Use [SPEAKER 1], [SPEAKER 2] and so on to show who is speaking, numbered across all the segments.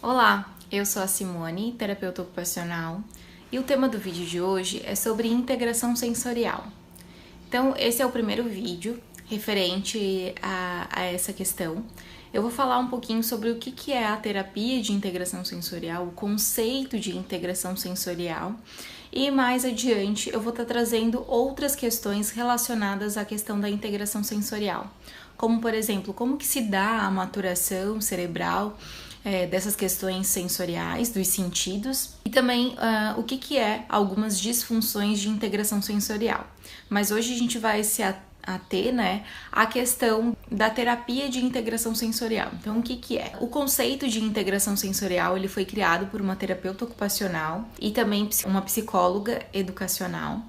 [SPEAKER 1] Olá, eu sou a Simone, terapeuta ocupacional, e o tema do vídeo de hoje é sobre integração sensorial. Então, esse é o primeiro vídeo referente a essa questão. Eu vou falar um pouquinho sobre o que é a terapia de integração sensorial, o conceito de integração sensorial, e mais adiante eu vou estar trazendo outras questões relacionadas à questão da integração sensorial, como por exemplo, como que se dá a maturação cerebral dessas questões sensoriais, dos sentidos, e também o que é algumas disfunções de integração sensorial. Mas hoje a gente vai se ater, à questão da terapia de integração sensorial. Então, o que é? O conceito de integração sensorial ele foi criado por uma terapeuta ocupacional e também uma psicóloga educacional,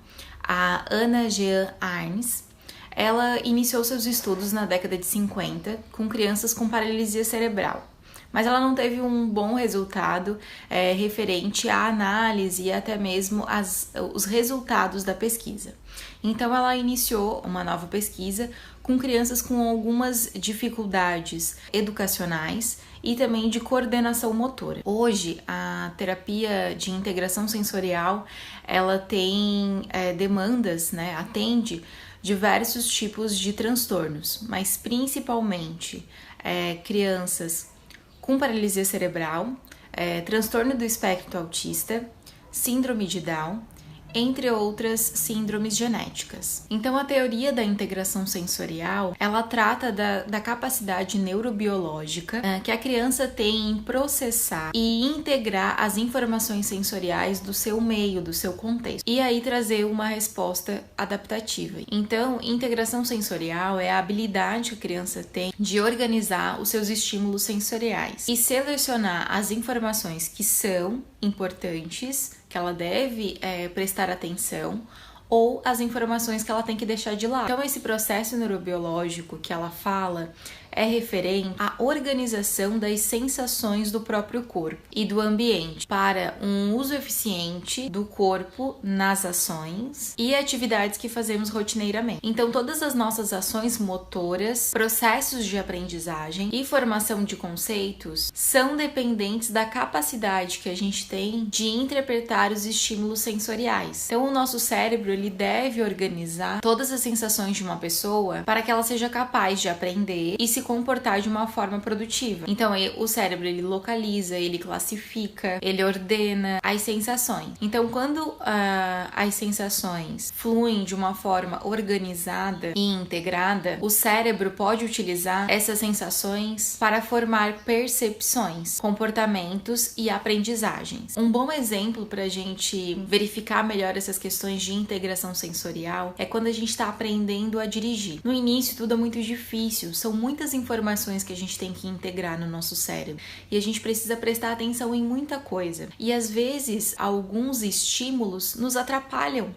[SPEAKER 1] a Hannah Jean Arnes. Ela iniciou seus estudos na década de 50 com crianças com paralisia cerebral. Mas ela não teve um bom resultado referente à análise e até mesmo os resultados da pesquisa. Então ela iniciou uma nova pesquisa com crianças com algumas dificuldades educacionais e também de coordenação motora. Hoje a terapia de integração sensorial ela tem demandas, atende diversos tipos de transtornos, mas principalmente crianças com paralisia cerebral, transtorno do espectro autista, síndrome de Down, entre outras síndromes genéticas. Então, a teoria da integração sensorial, ela trata da capacidade neurobiológica que a criança tem em processar e integrar as informações sensoriais do seu meio, do seu contexto, e aí trazer uma resposta adaptativa. Então, integração sensorial é a habilidade que a criança tem de organizar os seus estímulos sensoriais e selecionar as informações que são importantes, que ela deve prestar atenção, ou as informações que ela tem que deixar de lado. Então, esse processo neurobiológico que ela fala é referente à organização das sensações do próprio corpo e do ambiente para um uso eficiente do corpo nas ações e atividades que fazemos rotineiramente. Então, todas as nossas ações motoras, processos de aprendizagem e formação de conceitos são dependentes da capacidade que a gente tem de interpretar os estímulos sensoriais. Então, o nosso cérebro ele deve organizar todas as sensações de uma pessoa para que ela seja capaz de aprender e se comportar de uma forma produtiva. Então, o cérebro ele localiza, ele classifica, ele ordena as sensações. Então, quando as sensações fluem de uma forma organizada e integrada, o cérebro pode utilizar essas sensações para formar percepções, comportamentos e aprendizagens. Um bom exemplo para a gente verificar melhor essas questões de integração sensorial é quando a gente está aprendendo a dirigir. No início, tudo é muito difícil, são muitas informações que a gente tem que integrar no nosso cérebro e a gente precisa prestar atenção em muita coisa. E às vezes, alguns estímulos nos atrapalham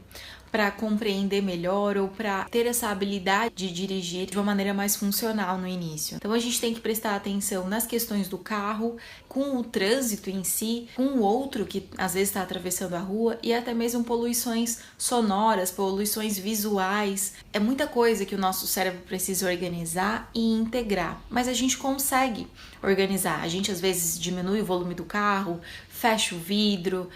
[SPEAKER 1] para compreender melhor ou para ter essa habilidade de dirigir de uma maneira mais funcional no início. Então a gente tem que prestar atenção nas questões do carro, com o trânsito em si, com o outro que às vezes está atravessando a rua e até mesmo poluições sonoras, poluições visuais. É muita coisa que o nosso cérebro precisa organizar e integrar, mas a gente consegue organizar. A gente às vezes diminui o volume do carro, fecha o vidro,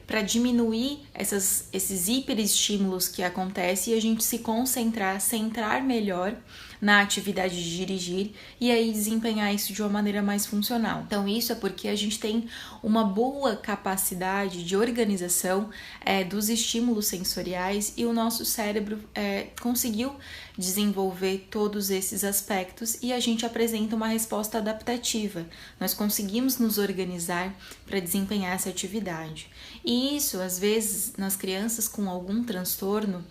[SPEAKER 1] para diminuir esses hiperestímulos que acontecem e a gente se concentrar, centrar melhor na atividade de dirigir e aí desempenhar isso de uma maneira mais funcional. Então isso é porque a gente tem uma boa capacidade de organização dos estímulos sensoriais e o nosso cérebro conseguiu desenvolver todos esses aspectos e a gente apresenta uma resposta adaptativa. Nós conseguimos nos organizar para desempenhar essa atividade. E isso, às vezes, nas crianças com algum transtorno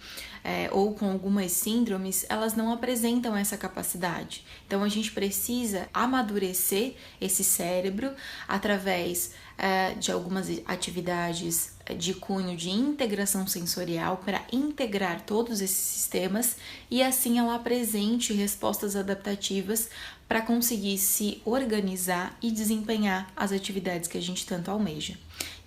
[SPEAKER 1] ou com algumas síndromes, elas não apresentam essa capacidade. Então, a gente precisa amadurecer esse cérebro através de algumas atividades de cunho de integração sensorial para integrar todos esses sistemas e assim ela apresente respostas adaptativas para conseguir se organizar e desempenhar as atividades que a gente tanto almeja.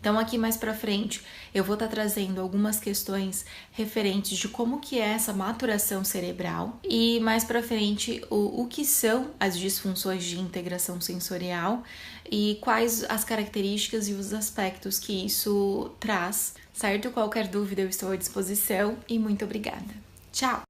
[SPEAKER 1] Então aqui mais para frente eu vou estar trazendo algumas questões referentes de como que é essa maturação cerebral e mais para frente o que são as disfunções de integração sensorial e quais as características e os aspectos que isso traz, certo? Qualquer dúvida eu estou à disposição e muito obrigada. Tchau!